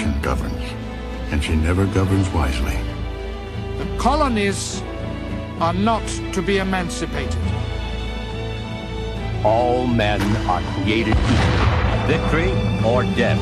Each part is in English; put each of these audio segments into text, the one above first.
nation governs, and she never governs wisely. The colonies are not to be emancipated. All men are created equal, victory or death.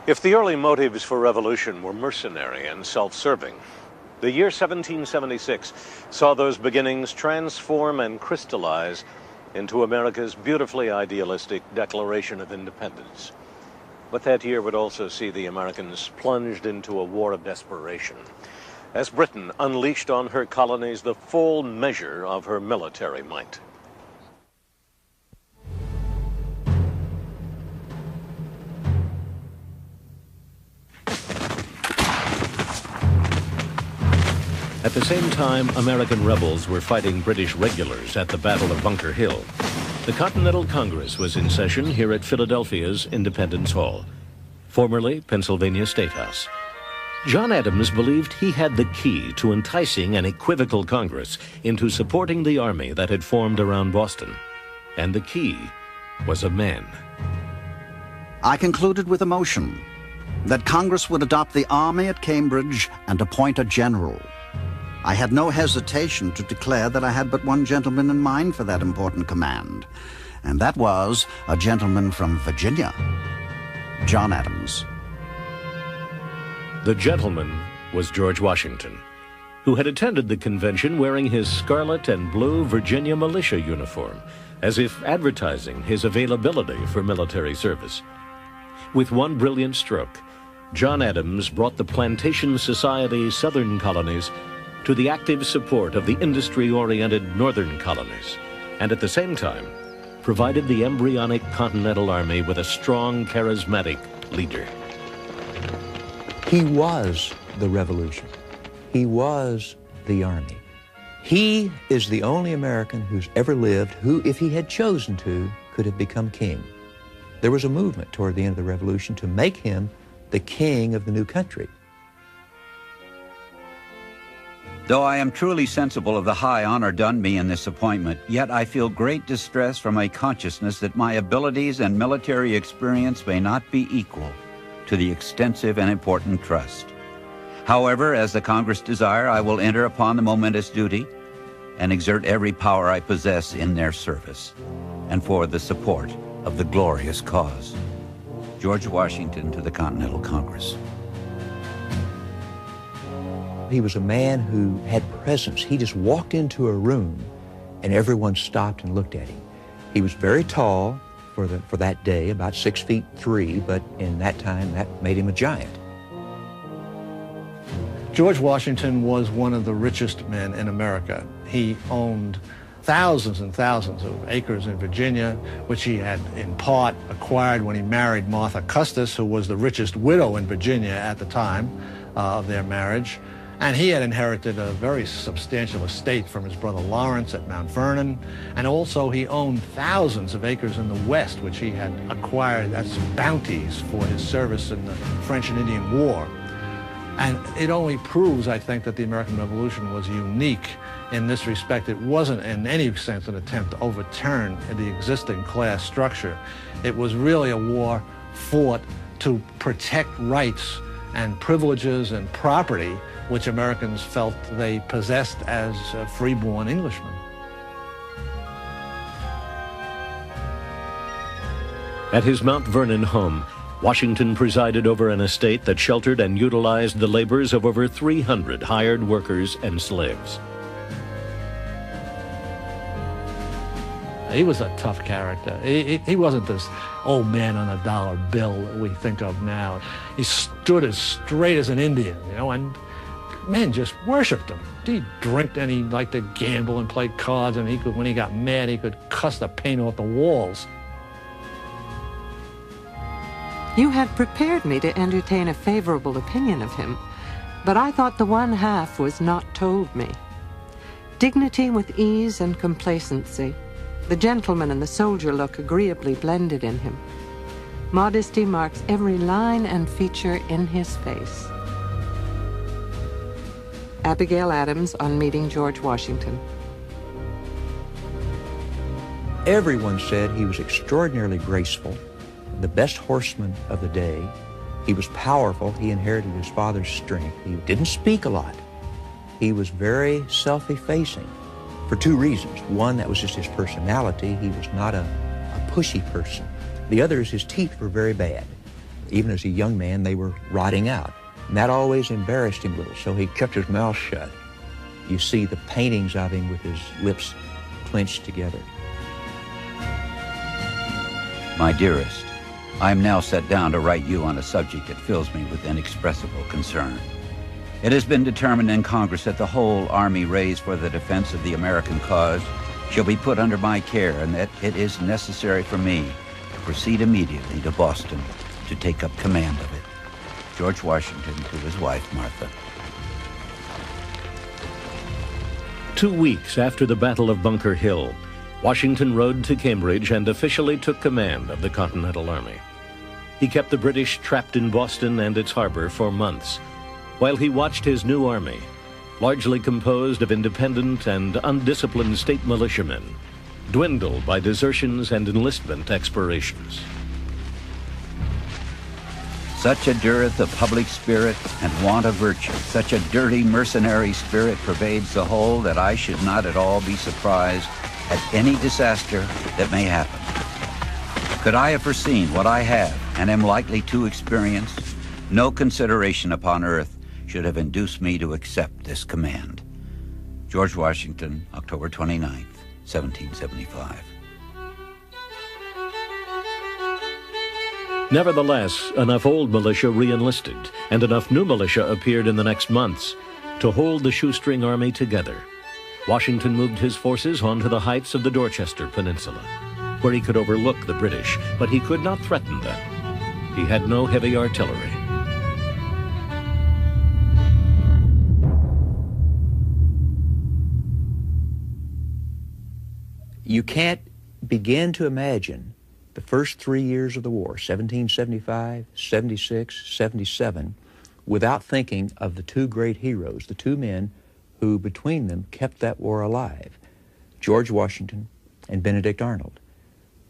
If the early motives for revolution were mercenary and self-serving, the year 1776 saw those beginnings transform and crystallize into America's beautifully idealistic Declaration of Independence. But that year would also see the Americans plunged into a war of desperation, as Britain unleashed on her colonies the full measure of her military might. At the same time, American rebels were fighting British regulars at the Battle of Bunker Hill. The Continental Congress was in session here at Philadelphia's Independence Hall, formerly Pennsylvania State House. John Adams believed he had the key to enticing an equivocal Congress into supporting the army that had formed around Boston. And the key was a man. I concluded with emotion that Congress would adopt the army at Cambridge and appoint a general. I had no hesitation to declare that I had but one gentleman in mind for that important command, and that was a gentleman from Virginia, John Adams. The gentleman was George Washington, who had attended the convention wearing his scarlet and blue Virginia militia uniform, as if advertising his availability for military service. With one brilliant stroke, John Adams brought the Plantation Society Southern colonies to the active support of the industry-oriented Northern colonies, and at the same time, provided the embryonic Continental Army with a strong, charismatic leader. He was the revolution. He was the army. He is the only American who's ever lived who, if he had chosen to, could have become king. There was a movement toward the end of the revolution to make him the king of the new country. Though I am truly sensible of the high honor done me in this appointment, yet I feel great distress from a consciousness that my abilities and military experience may not be equal to the extensive and important trust. However, as the Congress desire, I will enter upon the momentous duty and exert every power I possess in their service and for the support of the glorious cause. George Washington to the Continental Congress. He was a man who had presence. He just walked into a room and everyone stopped and looked at him. He was very tall for that day, about 6'3", but in that time that made him a giant. George Washington was one of the richest men in America. He owned thousands and thousands of acres in Virginia, which he had in part acquired when he married Martha Custis, who was the richest widow in Virginia at the time of their marriage. And he had inherited a very substantial estate from his brother Lawrence at Mount Vernon. And also he owned thousands of acres in the West, which he had acquired as bounties for his service in the French and Indian War. And it only proves, I think, that the American Revolution was unique in this respect. It wasn't in any sense an attempt to overturn the existing class structure. It was really a war fought to protect rights and privileges and property which Americans felt they possessed as free-born Englishmen. At his Mount Vernon home, Washington presided over an estate that sheltered and utilized the labors of over 300 hired workers and slaves. He was a tough character. He wasn't this old man on a dollar bill that we think of now. He stood as straight as an Indian, you know, and men just worshipped him. He'd drink and he liked to gamble and play cards, and when he got mad, he could cuss the paint off the walls. You had prepared me to entertain a favorable opinion of him, but I thought the one half was not told me. Dignity with ease and complacency, the gentleman and the soldier look agreeably blended in him. Modesty marks every line and feature in his face. Abigail Adams on meeting George Washington. Everyone said he was extraordinarily graceful, the best horseman of the day. He was powerful. He inherited his father's strength. He didn't speak a lot. He was very self-effacing for two reasons. One, that was just his personality. He was not a pushy person. The other is his teeth were very bad. Even as a young man, they were rotting out. And that always embarrassed him a little, so he kept his mouth shut. You see the paintings of him with his lips clenched together. My dearest, I am now set down to write you on a subject that fills me with inexpressible concern. It has been determined in Congress that the whole army raised for the defense of the American cause shall be put under my care, and that it is necessary for me to proceed immediately to Boston to take up command of it. George Washington to his wife, Martha. 2 weeks after the Battle of Bunker Hill, Washington rode to Cambridge and officially took command of the Continental Army. He kept the British trapped in Boston and its harbor for months, while he watched his new army, largely composed of independent and undisciplined state militiamen, dwindle by desertions and enlistment expirations. Such a dearth of public spirit and want of virtue, such a dirty mercenary spirit pervades the whole that I should not at all be surprised at any disaster that may happen. Could I have foreseen what I have and am likely to experience, no consideration upon earth should have induced me to accept this command. George Washington, October 29th, 1775. Nevertheless, enough old militia re-enlisted, and enough new militia appeared in the next months to hold the shoestring army together. Washington moved his forces onto the heights of the Dorchester Peninsula, where he could overlook the British, but he could not threaten them. He had no heavy artillery. You can't begin to imagine the first 3 years of the war, 1775, 76, 77, without thinking of the two great heroes, the two men who between them kept that war alive, George Washington and Benedict Arnold.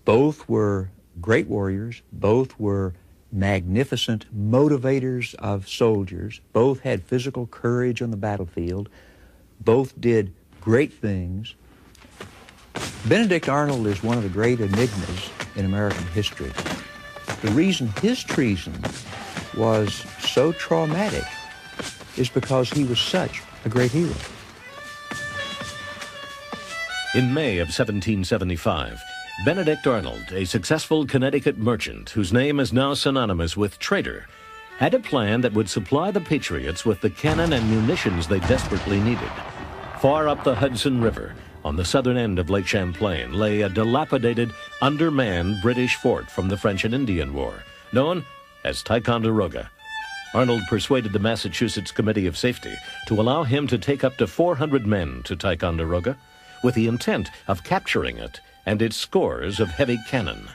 Both were great warriors, both were magnificent motivators of soldiers, both had physical courage on the battlefield, both did great things. Benedict Arnold is one of the great enigmas in American history. The reason his treason was so traumatic is because he was such a great hero. In May of 1775, Benedict Arnold, a successful Connecticut merchant whose name is now synonymous with traitor, had a plan that would supply the Patriots with the cannon and munitions they desperately needed. Far up the Hudson River, on the southern end of Lake Champlain, lay a dilapidated, undermanned British fort from the French and Indian War, known as Ticonderoga. Arnold persuaded the Massachusetts Committee of Safety to allow him to take up to 400 men to Ticonderoga, with the intent of capturing it and its scores of heavy cannon.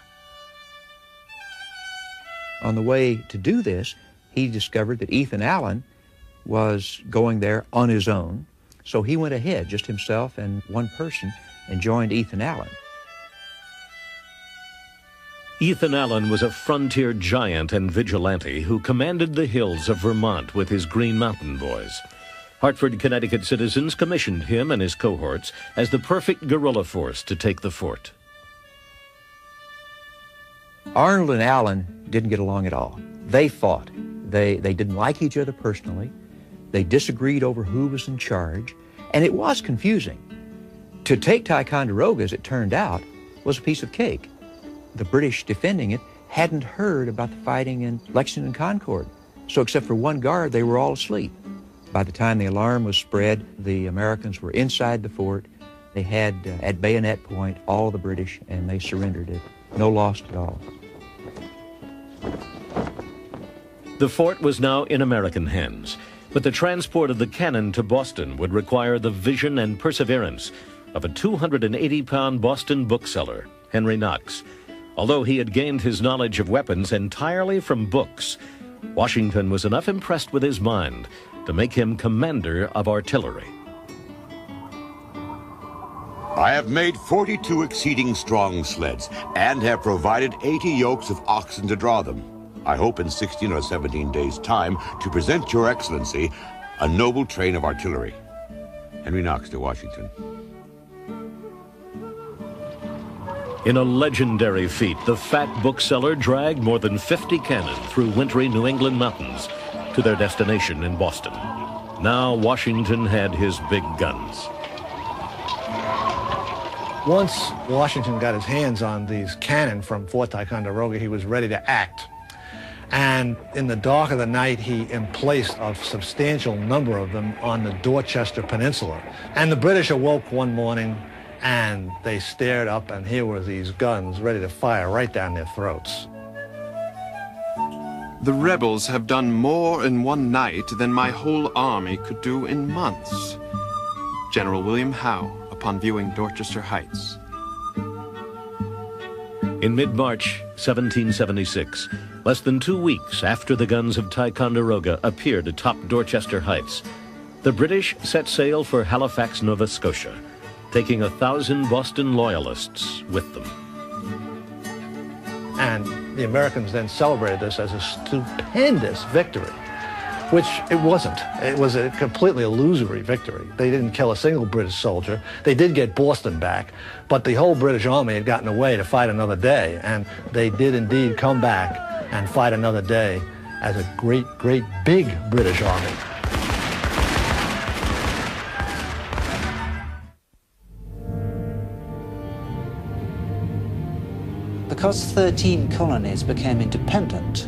On the way to do this, he discovered that Ethan Allen was going there on his own, so he went ahead, just himself and one person, and joined Ethan Allen. Ethan Allen was a frontier giant and vigilante who commanded the hills of Vermont with his Green Mountain Boys. Hartford, Connecticut citizens commissioned him and his cohorts as the perfect guerrilla force to take the fort. Arnold and Allen didn't get along at all. They fought. They didn't like each other personally. They disagreed over who was in charge, and it was confusing. To take Ticonderoga, as it turned out, was a piece of cake. The British defending it hadn't heard about the fighting in Lexington and Concord, so except for one guard, they were all asleep. By the time the alarm was spread, the Americans were inside the fort. They had, at bayonet point, all the British, and they surrendered it. No loss at all. The fort was now in American hands, but the transport of the cannon to Boston would require the vision and perseverance of a 280-pound Boston bookseller, Henry Knox. Although he had gained his knowledge of weapons entirely from books, Washington was enough impressed with his mind to make him commander of artillery. I have made 42 exceeding strong sleds and have provided 80 yokes of oxen to draw them. I hope in 16 or 17 days' time to present your excellency a noble train of artillery. Henry Knox to Washington. In a legendary feat, the fat bookseller dragged more than 50 cannon through wintry New England mountains to their destination in Boston. Now Washington had his big guns. Once Washington got his hands on these cannon from Fort Ticonderoga, he was ready to act. And in the dark of the night, he emplaced a substantial number of them on the Dorchester Peninsula. And the British awoke one morning, and they stared up, and here were these guns ready to fire right down their throats. The rebels have done more in one night than my whole army could do in months. General William Howe, upon viewing Dorchester Heights. In mid-March 1776, less than 2 weeks after the guns of Ticonderoga appeared atop Dorchester Heights, the British set sail for Halifax, Nova Scotia, taking 1,000 Boston loyalists with them. And the Americans then celebrated this as a stupendous victory, which it wasn't. It was a completely illusory victory. They didn't kill a single British soldier. They did get Boston back, but the whole British army had gotten away to fight another day, and they did indeed come back and fight another day as a great, great big British army. Because 13 colonies became independent,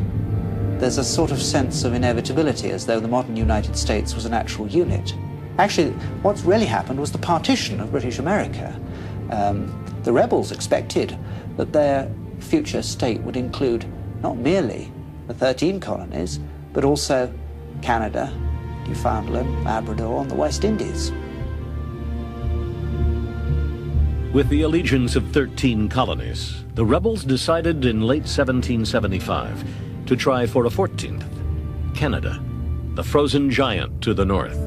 there's a sort of sense of inevitability, as though the modern United States was an actual unit. Actually, what's really happened was the partition of British America. The rebels expected that their future state would include not merely the 13 colonies, but also Canada, Newfoundland, Labrador, and the West Indies. With the allegiance of 13 colonies, the rebels decided in late 1775 to try for a 14th, Canada, the frozen giant to the north.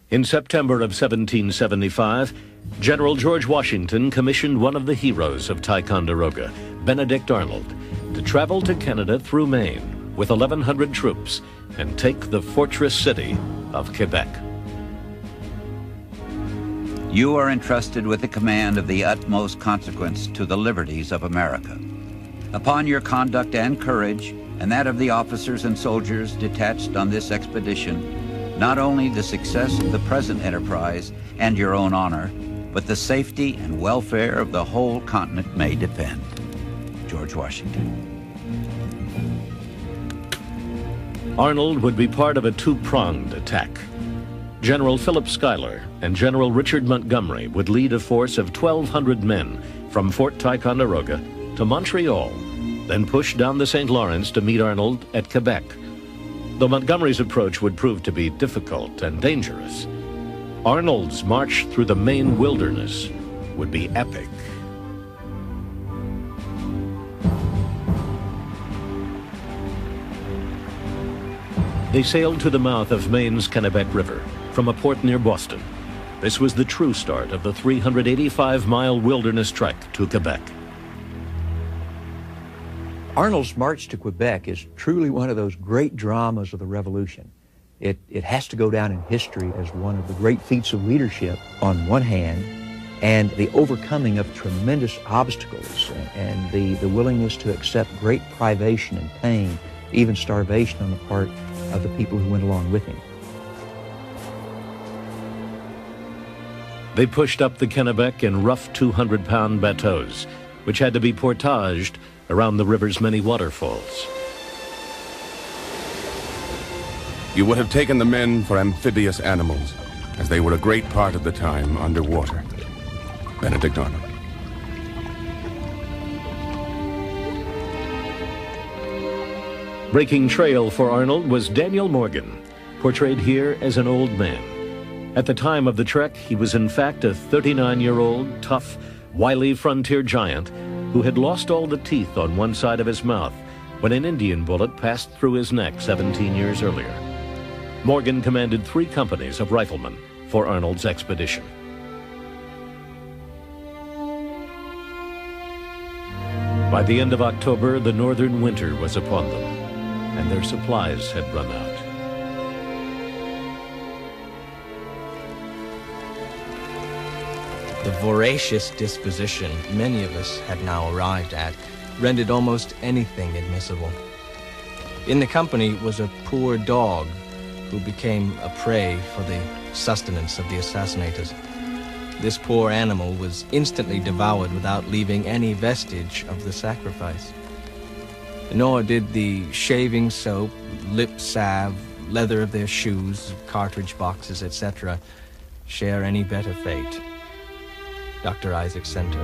In September of 1775, General George Washington commissioned one of the heroes of Ticonderoga, Benedict Arnold, to travel to Canada through Maine with 1,100 troops and take the fortress city of Quebec. You are entrusted with the command of the utmost consequence to the liberties of America. Upon your conduct and courage, and that of the officers and soldiers detached on this expedition, not only the success of the present enterprise and your own honor, but the safety and welfare of the whole continent may depend. George Washington. Arnold would be part of a two-pronged attack. General Philip Schuyler and General Richard Montgomery would lead a force of 1,200 men from Fort Ticonderoga to Montreal, then push down the St. Lawrence to meet Arnold at Quebec. Though Montgomery's approach would prove to be difficult and dangerous, Arnold's march through the Maine wilderness would be epic. They sailed to the mouth of Maine's Kennebec River from a port near Boston. This was the true start of the 385-mile wilderness trek to Quebec. Arnold's march to Quebec is truly one of those great dramas of the Revolution. It has to go down in history as one of the great feats of leadership on one hand, and the overcoming of tremendous obstacles and the willingness to accept great privation and pain, even starvation on the part of the people who went along with him. They pushed up the Kennebec in rough 200-pound bateaus, which had to be portaged around the river's many waterfalls. You would have taken the men for amphibious animals, as they were a great part of the time underwater. Benedict Arnold. Breaking trail for Arnold was Daniel Morgan, portrayed here as an old man. At the time of the trek, he was in fact a 39-year-old, tough, wily frontier giant who had lost all the teeth on one side of his mouth when an Indian bullet passed through his neck 17 years earlier. Morgan commanded 3 companies of riflemen for Arnold's expedition. By the end of October, the northern winter was upon them, and their supplies had run out. The voracious disposition many of us had now arrived at rendered almost anything admissible. In the company was a poor dog who became a prey for the sustenance of the assassinators. This poor animal was instantly devoured without leaving any vestige of the sacrifice. Nor did the shaving soap, lip salve, leather of their shoes, cartridge boxes, etc., share any better fate. Dr. Isaac Center.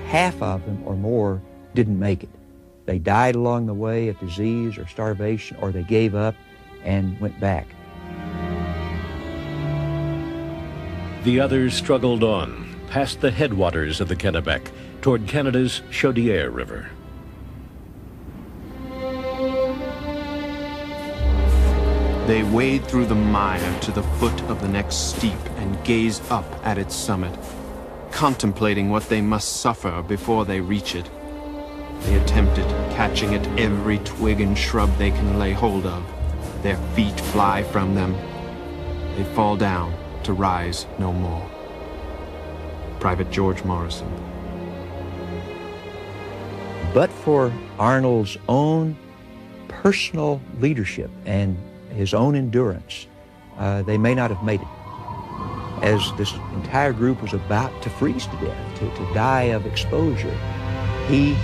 Half of them or more didn't make it. They died along the way of disease or starvation, or they gave up and went back. The others struggled on, past the headwaters of the Kennebec, toward Canada's Chaudière River. They wade through the mire to the foot of the next steep and gaze up at its summit, contemplating what they must suffer before they reach it. They attempt it, catching at every twig and shrub they can lay hold of. Their feet fly from them. They fall down to rise no more. Private George Morrison. But for Arnold's own personal leadership and his own endurance, they may not have made it. As this entire group was about to freeze to death, to die of exposure, he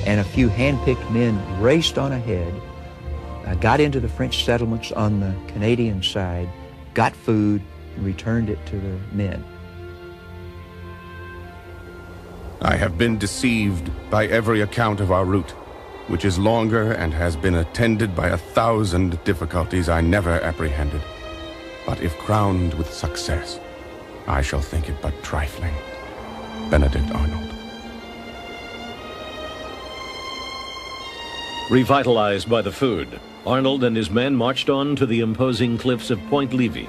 and a few hand-picked men raced on ahead, got into the French settlements on the Canadian side, got food, and returned it to the men. I have been deceived by every account of our route, which is longer and has been attended by 1,000 difficulties I never apprehended. But if crowned with success, I shall think it but trifling. Benedict Arnold. Revitalized by the food, Arnold and his men marched on to the imposing cliffs of Point Levy,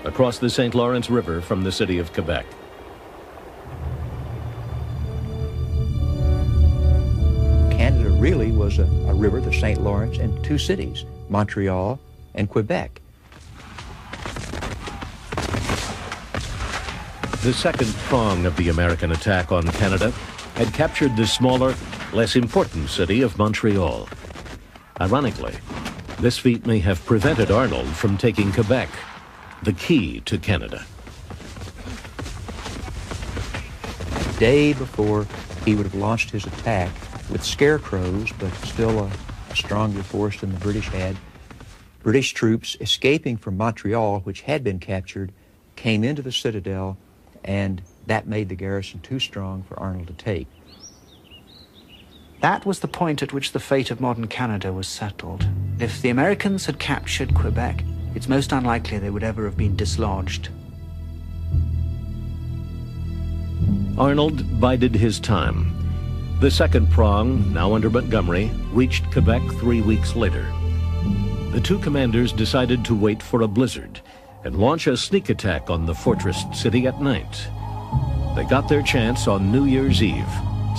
across the St. Lawrence River from the city of Quebec. Canada really was a river, the St. Lawrence, and 2 cities, Montreal and Quebec. The second prong of the American attack on Canada had captured the smaller, less important city of Montreal. Ironically, this feat may have prevented Arnold from taking Quebec, the key to Canada. A day before he would have launched his attack with scarecrows, but still a stronger force than the British had, British troops escaping from Montreal, which had been captured, came into the citadel, and that made the garrison too strong for Arnold to take. That was the point at which the fate of modern Canada was settled. If the Americans had captured Quebec, it's most unlikely they would ever have been dislodged. Arnold bided his time. The second prong, now under Montgomery, reached Quebec 3 weeks later. The two commanders decided to wait for a blizzard and launch a sneak attack on the fortress city at night. They got their chance on New Year's Eve,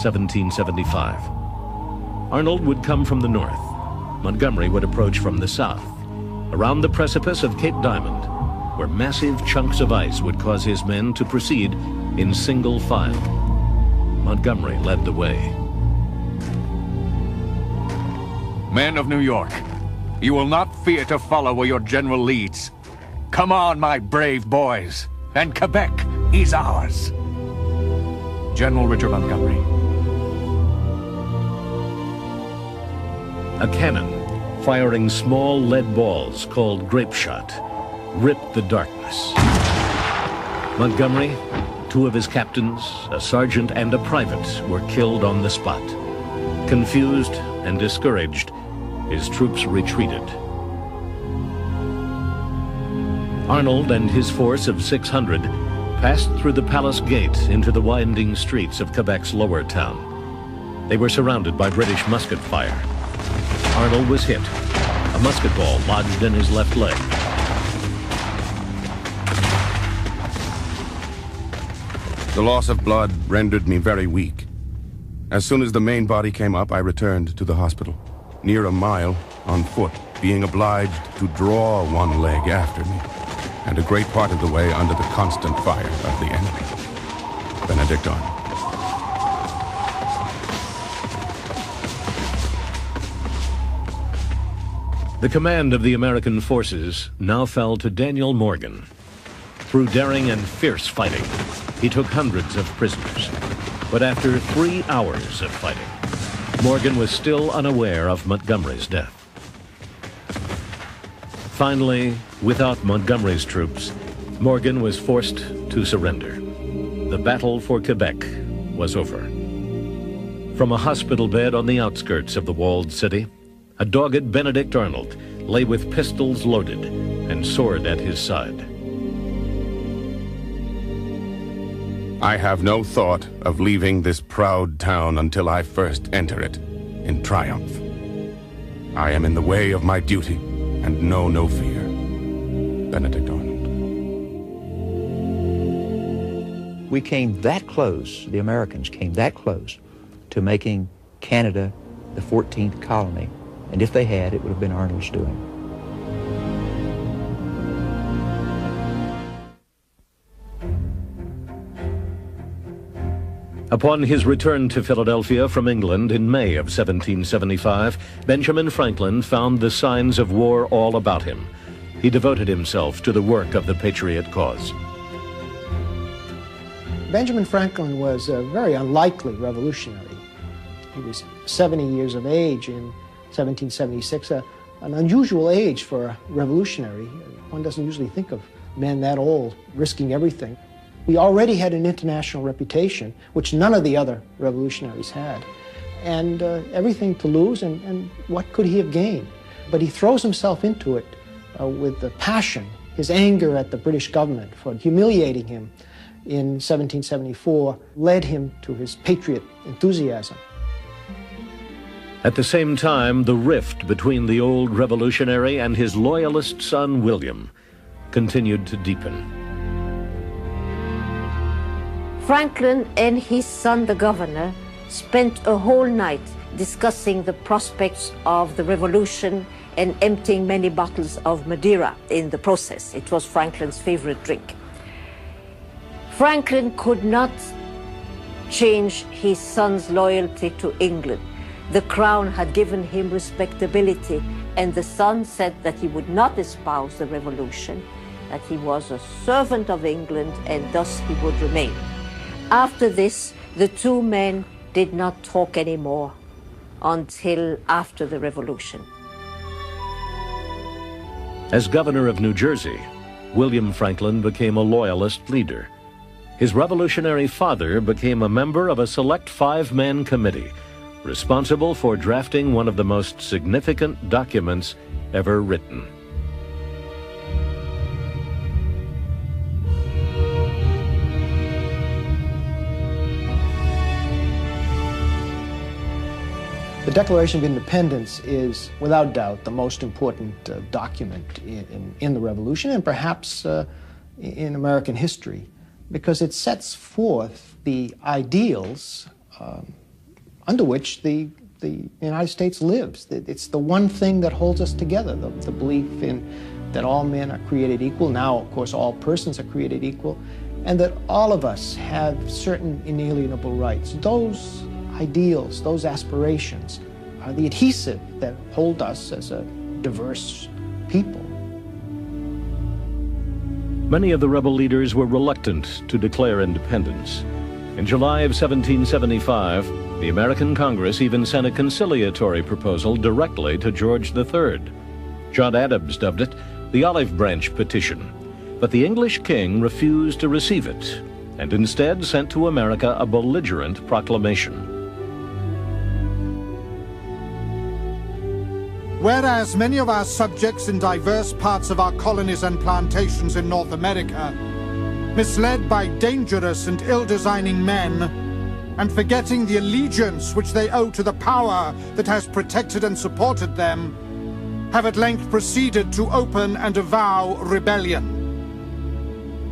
1775. Arnold would come from the north. Montgomery would approach from the south, around the precipice of Cape Diamond, where massive chunks of ice would cause his men to proceed in single file. Montgomery led the way. Men of New York, you will not fear to follow where your general leads. Come on, my brave boys, and Quebec is ours. General Richard Montgomery. A cannon, firing small lead balls called grape shot, ripped the darkness. Montgomery, two of his captains, a sergeant and a private, were killed on the spot. Confused and discouraged, his troops retreated. Arnold and his force of 600 passed through the Palace Gate into the winding streets of Quebec's lower town. They were surrounded by British musket fire. Arnold was hit. A musket ball lodged in his left leg. The loss of blood rendered me very weak. As soon as the main body came up, I returned to the hospital, near a mile on foot, being obliged to draw one leg after me, and a great part of the way under the constant fire of the enemy. Benedict Arnold. The command of the American forces now fell to Daniel Morgan. Through daring and fierce fighting, he took hundreds of prisoners. But after 3 hours of fighting, Morgan was still unaware of Montgomery's death. Finally, without Montgomery's troops, Morgan was forced to surrender. The battle for Quebec was over. From a hospital bed on the outskirts of the walled city, a dogged Benedict Arnold lay with pistols loaded and sword at his side. I have no thought of leaving this proud town until I first enter it in triumph. I am in the way of my duty and know no fear. Benedict Arnold. We came that close, the Americans came that close to making Canada the 14th colony. And if they had, it would have been Arnold's doing. Upon his return to Philadelphia from England in May of 1775, Benjamin Franklin found the signs of war all about him. He devoted himself to the work of the Patriot cause. Benjamin Franklin was a very unlikely revolutionary. He was 70 years of age in 1776, an unusual age for a revolutionary. One doesn't usually think of men that old risking everything. He already had an international reputation, which none of the other revolutionaries had, and everything to lose, and what could he have gained? But he throws himself into it with the passion. His anger at the British government for humiliating him in 1774 led him to his patriot enthusiasm. At the same time, the rift between the old revolutionary and his loyalist son, William, continued to deepen. Franklin and his son, the governor, spent a whole night discussing the prospects of the revolution and emptying many bottles of Madeira in the process. It was Franklin's favorite drink. Franklin could not change his son's loyalty to England. The crown had given him respectability, and the son said that he would not espouse the revolution, that he was a servant of England, and thus he would remain. After this, the two men did not talk anymore until after the revolution. As governor of New Jersey, William Franklin became a loyalist leader. His revolutionary father became a member of a select 5-man committee responsible for drafting one of the most significant documents ever written. The Declaration of Independence is, without doubt, the most important document in the Revolution and perhaps in American history, because it sets forth the ideals under which the United States lives. It's the one thing that holds us together, the belief in that all men are created equal. Now, of course, all persons are created equal, and that all of us have certain inalienable rights. Those ideals, those aspirations, are the adhesive that hold us as a diverse people. Many of the rebel leaders were reluctant to declare independence. In July of 1775, the American Congress even sent a conciliatory proposal directly to George III. John Adams dubbed it the Olive Branch Petition, but the English king refused to receive it and instead sent to America a belligerent proclamation. Whereas many of our subjects in diverse parts of our colonies and plantations in North America, misled by dangerous and ill-designing men, and forgetting the allegiance which they owe to the power that has protected and supported them, have at length proceeded to open and avow rebellion.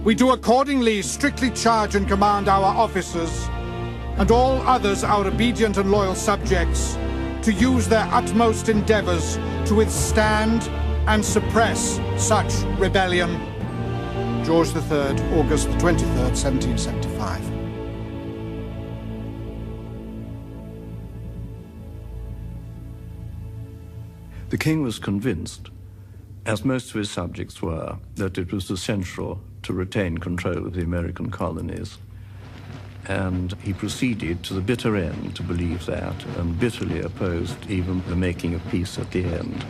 We do accordingly strictly charge and command our officers, and all others our obedient and loyal subjects, to use their utmost endeavors to withstand and suppress such rebellion. George III, August 23rd, 1775. The king was convinced, as most of his subjects were, that it was essential to retain control of the American colonies. And he proceeded to the bitter end to believe that, and bitterly opposed even the making of peace at the end.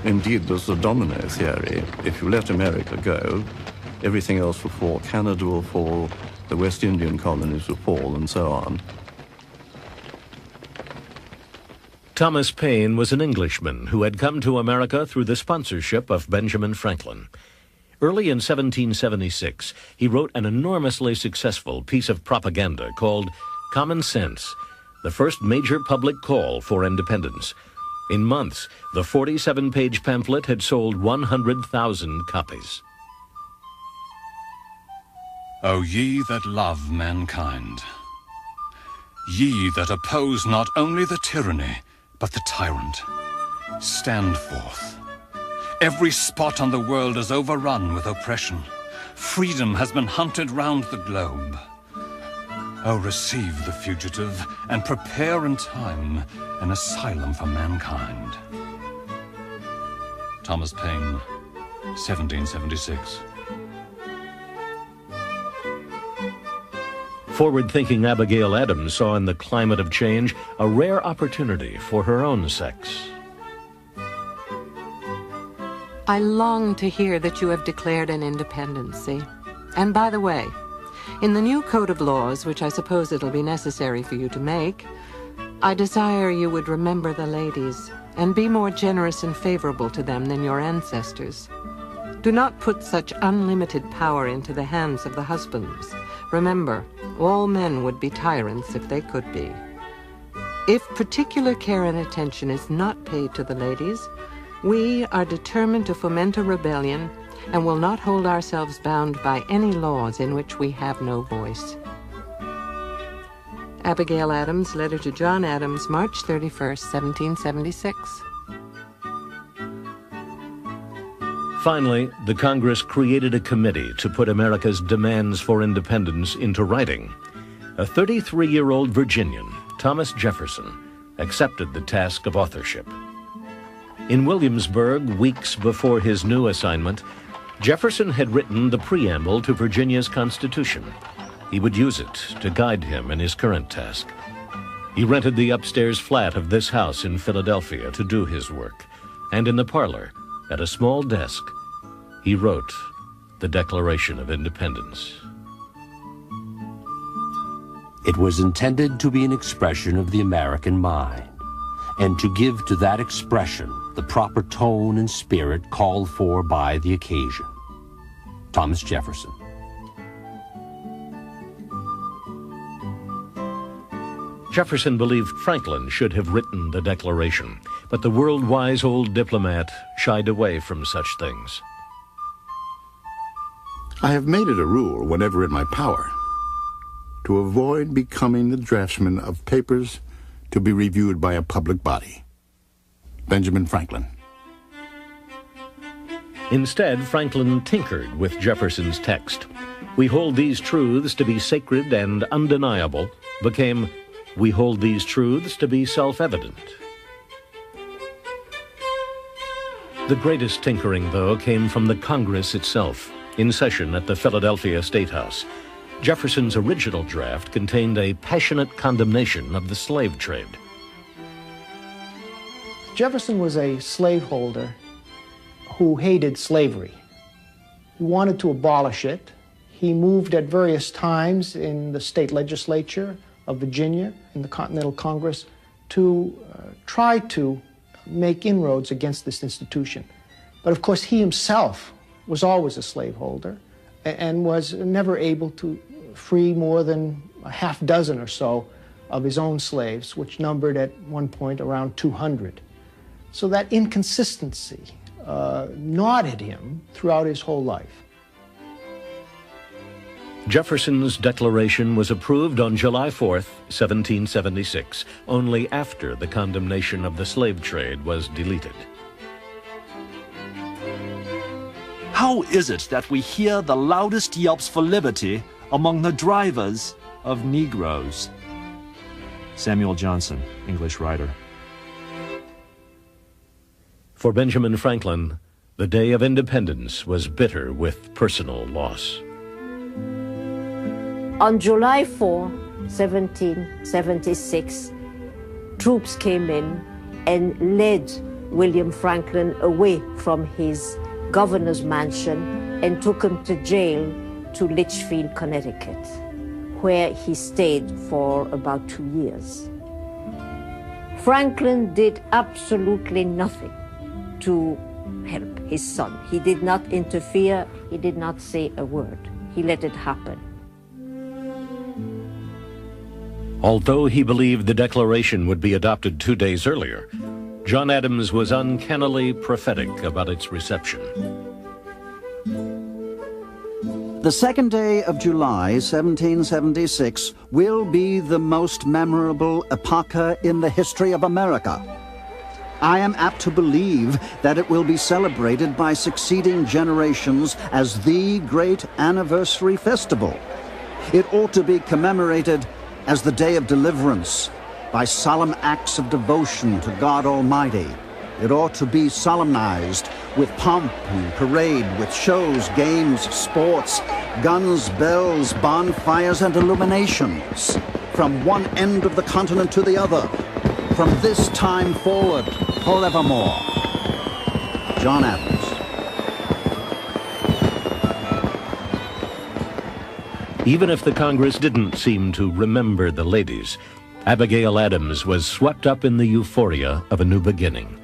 Indeed, there's the domino theory. If you let America go, everything else will fall. Canada will fall, the West Indian colonies will fall, and so on. Thomas Paine was an Englishman who had come to America through the sponsorship of Benjamin Franklin. Early in 1776, he wrote an enormously successful piece of propaganda called Common Sense, the first major public call for independence. In months, the 47-page pamphlet had sold 100,000 copies. O ye that love mankind, ye that oppose not only the tyranny, but the tyrant, stand forth. Every spot on the world is overrun with oppression. Freedom has been hunted round the globe. Oh, receive the fugitive and prepare in time an asylum for mankind. Thomas Paine, 1776. Forward-thinking Abigail Adams saw in the climate of change a rare opportunity for her own sex. I long to hear that you have declared an independency. And by the way, in the new code of laws, which I suppose it'll be necessary for you to make, I desire you would remember the ladies and be more generous and favorable to them than your ancestors. Do not put such unlimited power into the hands of the husbands. Remember, all men would be tyrants if they could be. If particular care and attention is not paid to the ladies, we are determined to foment a rebellion and will not hold ourselves bound by any laws in which we have no voice. Abigail Adams, letter to John Adams, March 31st, 1776. Finally, the Congress created a committee to put America's demands for independence into writing. A 33-year-old Virginian, Thomas Jefferson, accepted the task of authorship. In Williamsburg, weeks before his new assignment, Jefferson had written the preamble to Virginia's Constitution. He would use it to guide him in his current task. He rented the upstairs flat of this house in Philadelphia to do his work, and in the parlor, at a small desk, he wrote the Declaration of Independence. It was intended to be an expression of the American mind, and to give to that expression the proper tone and spirit called for by the occasion. Thomas Jefferson. Jefferson believed Franklin should have written the Declaration, but the world-wise old diplomat shied away from such things. I have made it a rule, whenever in my power, to avoid becoming the draftsman of papers to be reviewed by a public body. Benjamin Franklin. Instead, Franklin tinkered with Jefferson's text. "We hold these truths to be sacred and undeniable," became, "We hold these truths to be self-evident." The greatest tinkering, though, came from the Congress itself, in session at the Philadelphia State House. Jefferson's original draft contained a passionate condemnation of the slave trade. Jefferson was a slaveholder who hated slavery. He wanted to abolish it. He moved at various times in the state legislature of Virginia, in the Continental Congress, to try to make inroads against this institution. But of course, he himself was always a slaveholder and was never able to free more than a half dozen or so of his own slaves, which numbered at one point around 200. So that inconsistency gnawed at him throughout his whole life. Jefferson's declaration was approved on July 4th, 1776, only after the condemnation of the slave trade was deleted. How is it that we hear the loudest yelps for liberty among the drivers of Negroes? Samuel Johnson, English writer. For Benjamin Franklin, the day of independence was bitter with personal loss. On July 4, 1776, troops came in and led William Franklin away from his governor's mansion and took him to jail to Litchfield, Connecticut, where he stayed for about 2 years. Franklin did absolutely nothing to help his son. He did not interfere. He did not say a word. He let it happen. Although he believed the Declaration would be adopted 2 days earlier, John Adams was uncannily prophetic about its reception. The second day of July, 1776, will be the most memorable epocha in the history of America. I am apt to believe that it will be celebrated by succeeding generations as the great anniversary festival. It ought to be commemorated as the day of deliverance, by solemn acts of devotion to God Almighty. It ought to be solemnized with pomp and parade, with shows, games, sports, guns, bells, bonfires, and illuminations, from one end of the continent to the other, from this time forward, forevermore. John Adams. Even if the Congress didn't seem to remember the ladies, Abigail Adams was swept up in the euphoria of a new beginning.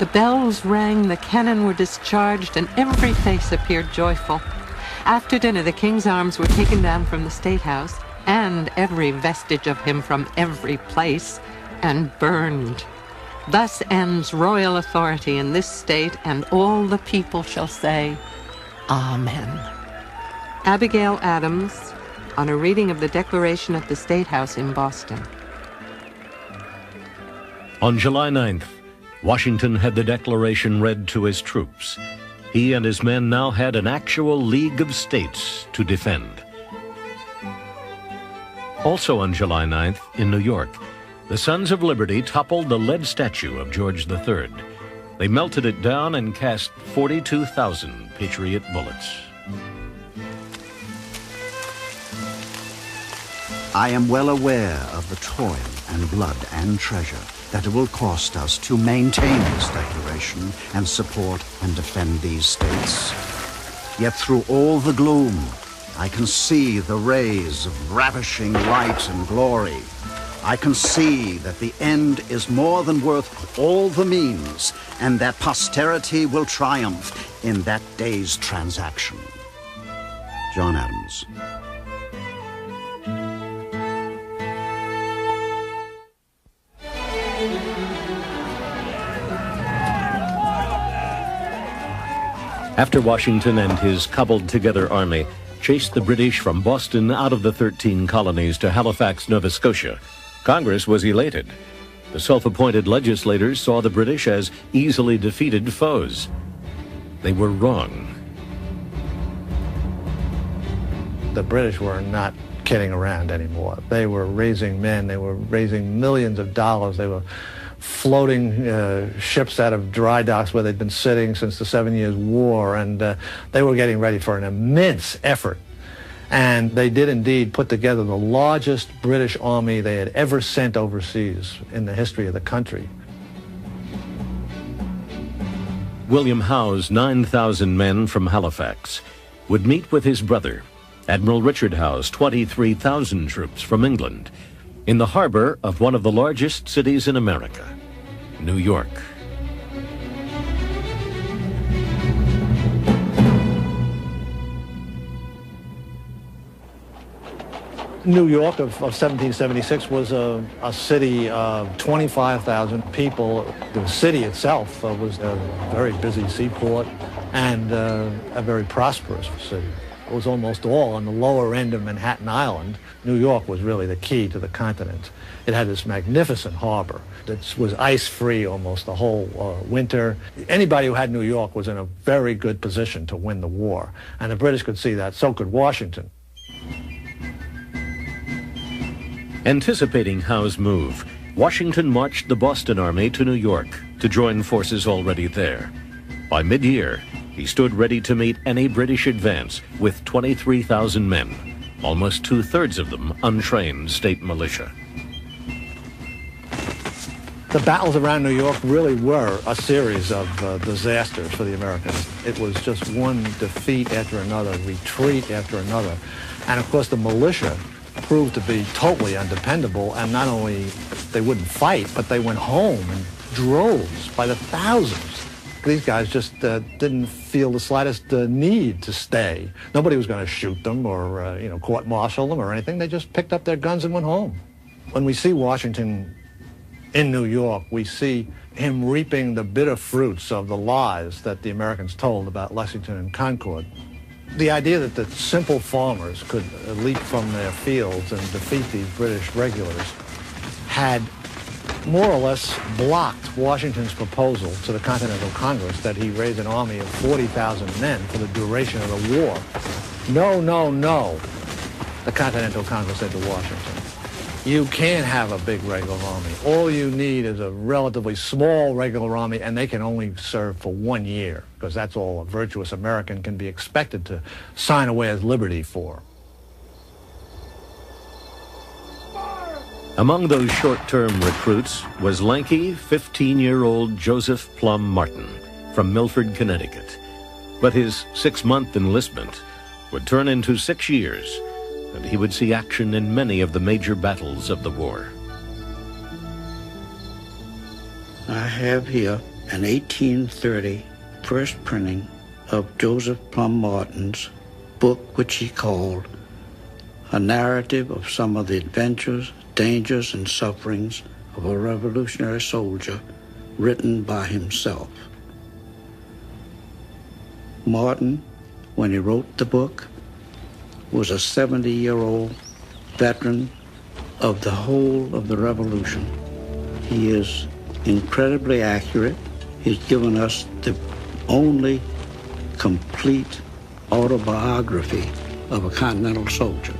The bells rang, the cannon were discharged, and every face appeared joyful. After dinner, the king's arms were taken down from the State House, and every vestige of him from every place, and burned. Thus ends royal authority in this state, and all the people shall say, Amen. Abigail Adams, on a reading of the Declaration at the State House in Boston. On July 9th, Washington had the Declaration read to his troops. He and his men now had an actual League of States to defend. Also on July 9th, in New York, the Sons of Liberty toppled the lead statue of George III. They melted it down and cast 42,000 Patriot bullets. I am well aware of the toil and blood and treasure that it will cost us to maintain this declaration and support and defend these states. Yet through all the gloom, I can see the rays of ravishing light and glory. I can see that the end is more than worth all the means, and that posterity will triumph in that day's transaction. John Adams. After Washington and his cobbled-together army chased the British from Boston out of the 13 colonies to Halifax, Nova Scotia, Congress was elated. The self-appointed legislators saw the British as easily defeated foes. They were wrong. The British were not kidding around anymore. They were raising men. They were raising millions of dollars. They were floating ships out of dry docks where they'd been sitting since the 7 Years' War, and they were getting ready for an immense effort. And they did indeed put together the largest British army they had ever sent overseas in the history of the country. William Howe's 9,000 men from Halifax would meet with his brother, Admiral Richard Howe's 23,000 troops from England, in the harbor of one of the largest cities in America, New York. New York of 1776 was a city of 25,000 people. The city itself was a very busy seaport and a very prosperous city. It was almost all on the lower end of Manhattan Island. New York was really the key to the continent. It had this magnificent harbor that was ice-free almost the whole winter. Anybody who had New York was in a very good position to win the war, and the British could see that. So could Washington. Anticipating Howe's move, Washington marched the Boston Army to New York to join forces already there. By mid-year, he stood ready to meet any British advance with 23,000 men, almost two-thirds of them untrained state militia. The battles around New York really were a series of disasters for the Americans. It was just one defeat after another, retreat after another. And of course the militia proved to be totally undependable, and not only they wouldn't fight, but they went home in droves by the thousands. These guys just didn't feel the slightest need to stay. Nobody was going to shoot them or court-martial them or anything. They just picked up their guns and went home. When we see Washington in New York, we see him reaping the bitter fruits of the lies that the Americans told about Lexington and Concord. The idea that the simple farmers could leap from their fields and defeat these British regulars had more or less blocked Washington's proposal to the Continental Congress that he raise an army of 40,000 men for the duration of the war. No, no, no, the Continental Congress said to Washington. You can't have a big regular army. All you need is a relatively small regular army, and they can only serve for 1 year, because that's all a virtuous American can be expected to sign away his liberty for. Among those short-term recruits was lanky 15-year-old Joseph Plum Martin from Milford, Connecticut. But his 6-month enlistment would turn into 6 years, and he would see action in many of the major battles of the war. I have here an 1830 first printing of Joseph Plum Martin's book, which he called A Narrative of Some of the Adventures, Dangers, and Sufferings of a Revolutionary Soldier, written by himself. Martin, when he wrote the book, was a 70-year-old veteran of the whole of the Revolution. He is incredibly accurate. He's given us the only complete autobiography of a Continental soldier.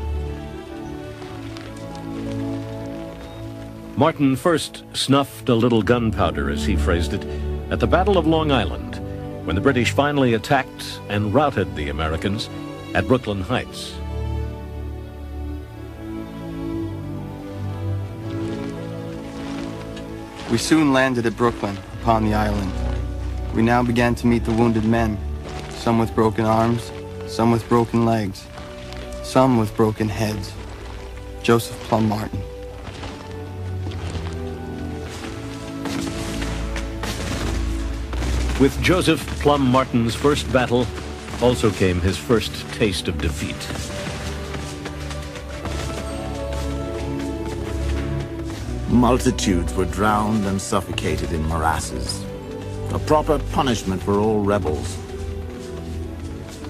Martin first snuffed a little gunpowder, as he phrased it, at the Battle of Long Island, when the British finally attacked and routed the Americans at Brooklyn Heights. We soon landed at Brooklyn, upon the island. We now began to meet the wounded men, some with broken arms, some with broken legs, some with broken heads. Joseph Plum Martin. With Joseph Plum Martin's first battle also came his first taste of defeat. Multitudes were drowned and suffocated in morasses, a proper punishment for all rebels.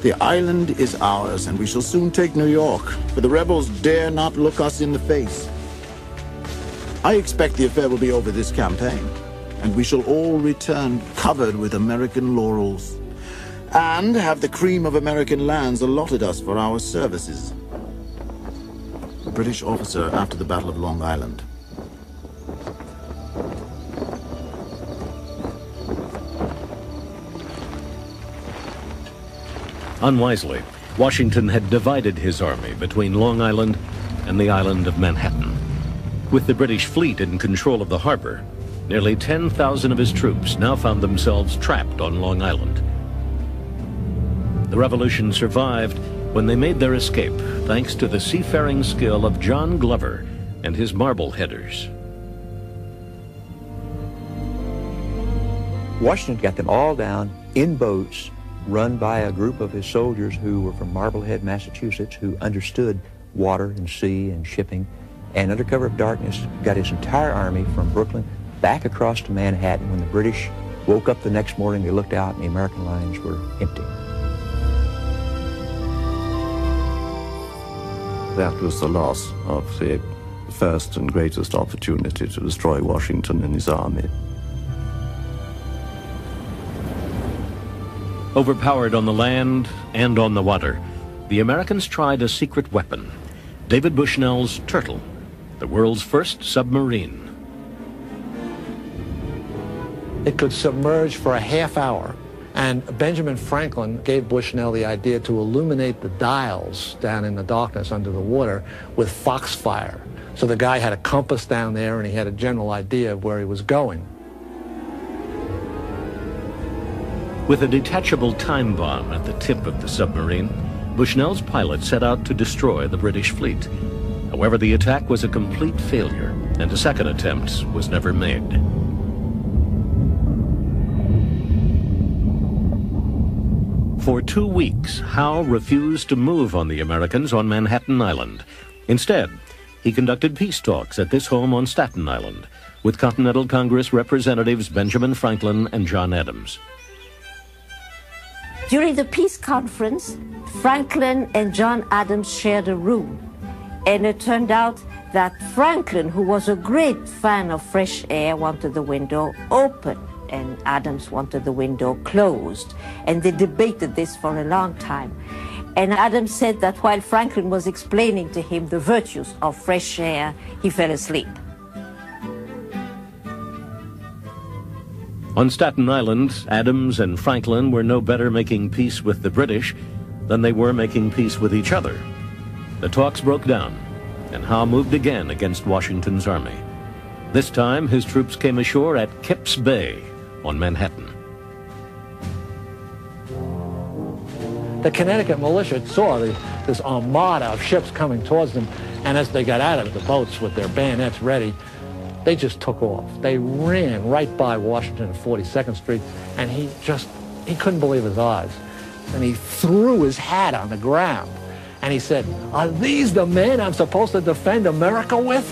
The island is ours, and we shall soon take New York, for the rebels dare not look us in the face. I expect the affair will be over this campaign, and we shall all return covered with American laurels, and have the cream of American lands allotted us for our services. A British officer after the Battle of Long Island. Unwisely, Washington had divided his army between Long Island and the island of Manhattan. With the British fleet in control of the harbor, nearly 10,000 of his troops now found themselves trapped on Long Island. The revolution survived when they made their escape thanks to the seafaring skill of John Glover and his Marbleheaders. Washington got them all down in boats run by a group of his soldiers who were from Marblehead, Massachusetts, who understood water and sea and shipping, and under cover of darkness got his entire army from Brooklyn back across to Manhattan. When the British woke up the next morning, they looked out and the American lines were empty. That was the loss of the first and greatest opportunity to destroy Washington and his army. Overpowered on the land and on the water, the Americans tried a secret weapon, David Bushnell's Turtle, the world's first submarine. It could submerge for a half hour. And Benjamin Franklin gave Bushnell the idea to illuminate the dials down in the darkness under the water with foxfire. So the guy had a compass down there and he had a general idea of where he was going. With a detachable time bomb at the tip of the submarine, Bushnell's pilot set out to destroy the British fleet. However, the attack was a complete failure, and a second attempt was never made. For 2 weeks, Howe refused to move on the Americans on Manhattan Island. Instead, he conducted peace talks at this home on Staten Island with Continental Congress Representatives Benjamin Franklin and John Adams. During the peace conference, Franklin and John Adams shared a room. And it turned out that Franklin, who was a great fan of fresh air, wanted the window open, and Adams wanted the window closed. And they debated this for a long time. And Adams said that while Franklin was explaining to him the virtues of fresh air, he fell asleep. On Staten Island, Adams and Franklin were no better making peace with the British than they were making peace with each other. The talks broke down, and Howe moved again against Washington's army. This time, his troops came ashore at Kips Bay on Manhattan. The Connecticut militia saw this armada of ships coming towards them, and as they got out of the boats with their bayonets ready, they just took off. They ran right by Washington and 42nd Street, and he couldn't believe his eyes. And he threw his hat on the ground, and he said, "Are these the men I'm supposed to defend America with?"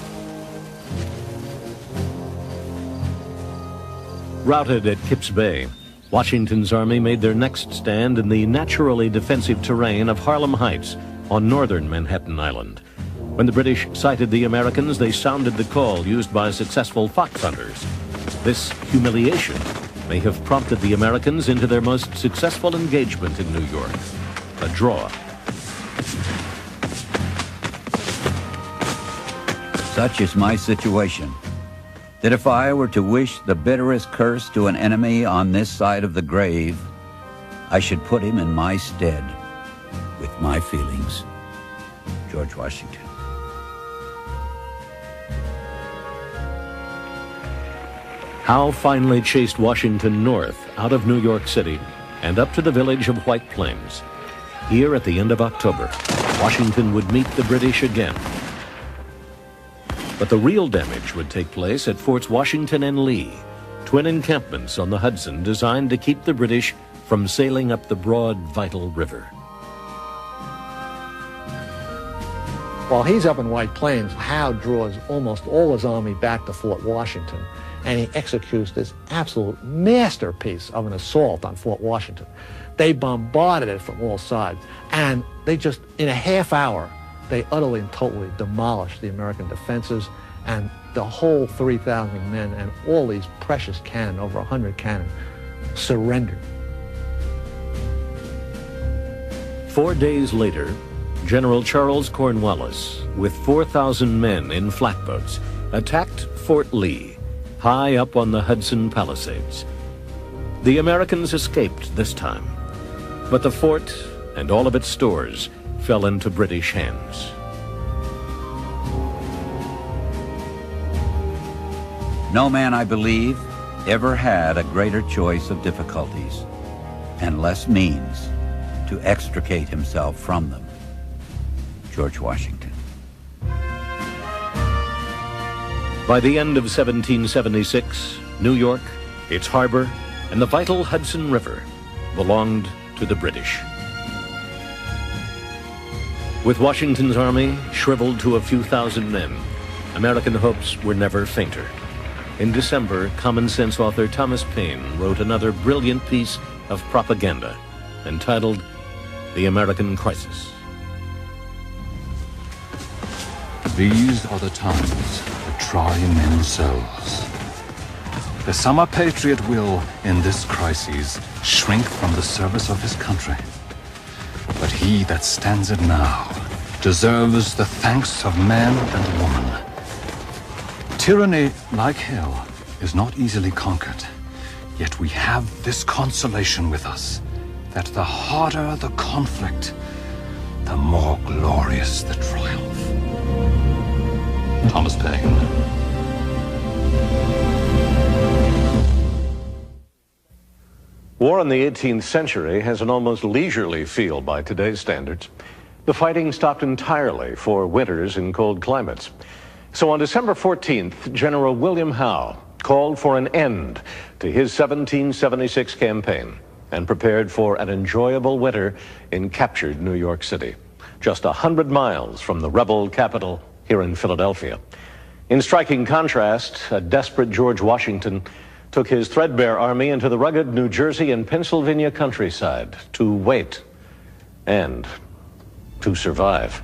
Routed at Kips Bay, Washington's army made their next stand in the naturally defensive terrain of Harlem Heights on northern Manhattan Island. When the British sighted the Americans, they sounded the call used by successful fox hunters. This humiliation may have prompted the Americans into their most successful engagement in New York, a draw. Such is my situation, that if I were to wish the bitterest curse to an enemy on this side of the grave, I should put him in my stead with my feelings. George Washington. Howe finally chased Washington north out of New York City and up to the village of White Plains. Here at the end of October, Washington would meet the British again. But the real damage would take place at Forts Washington and Lee, twin encampments on the Hudson designed to keep the British from sailing up the broad, vital river. While he's up in White Plains, Howe draws almost all his army back to Fort Washington. and he executes this absolute masterpiece of an assault on Fort Washington. They bombarded it from all sides, and they just, in a half hour, they utterly and totally demolished the American defenses, and the whole 3,000 men and all these precious cannon, over 100 cannon, surrendered. 4 days later, General Charles Cornwallis, with 4,000 men in flatboats, attacked Fort Lee, high up on the Hudson Palisades. The Americans escaped this time, but the fort and all of its stores fell into British hands. No man, I believe, ever had a greater choice of difficulties and less means to extricate himself from them. George Washington. By the end of 1776, New York, its harbor, and the vital Hudson River belonged to the British. With Washington's army shriveled to a few thousand men, American hopes were never fainter. In December, Common Sense author Thomas Paine wrote another brilliant piece of propaganda entitled The American Crisis. These are the times that try men's souls. The summer patriot will, in this crisis, shrink from the service of his country. But he that stands it now deserves the thanks of man and woman. Tyranny, like hell, is not easily conquered. Yet we have this consolation with us, that the harder the conflict, the more glorious the triumph. Thomas Paine. War in the 18th century has an almost leisurely feel by today's standards. The fighting stopped entirely for winters in cold climates. So on December 14th, General William Howe called for an end to his 1776 campaign and prepared for an enjoyable winter in captured New York City, just 100 miles from the rebel capital here in Philadelphia. In striking contrast, a desperate George Washington took his threadbare army into the rugged New Jersey and Pennsylvania countryside to wait and to survive.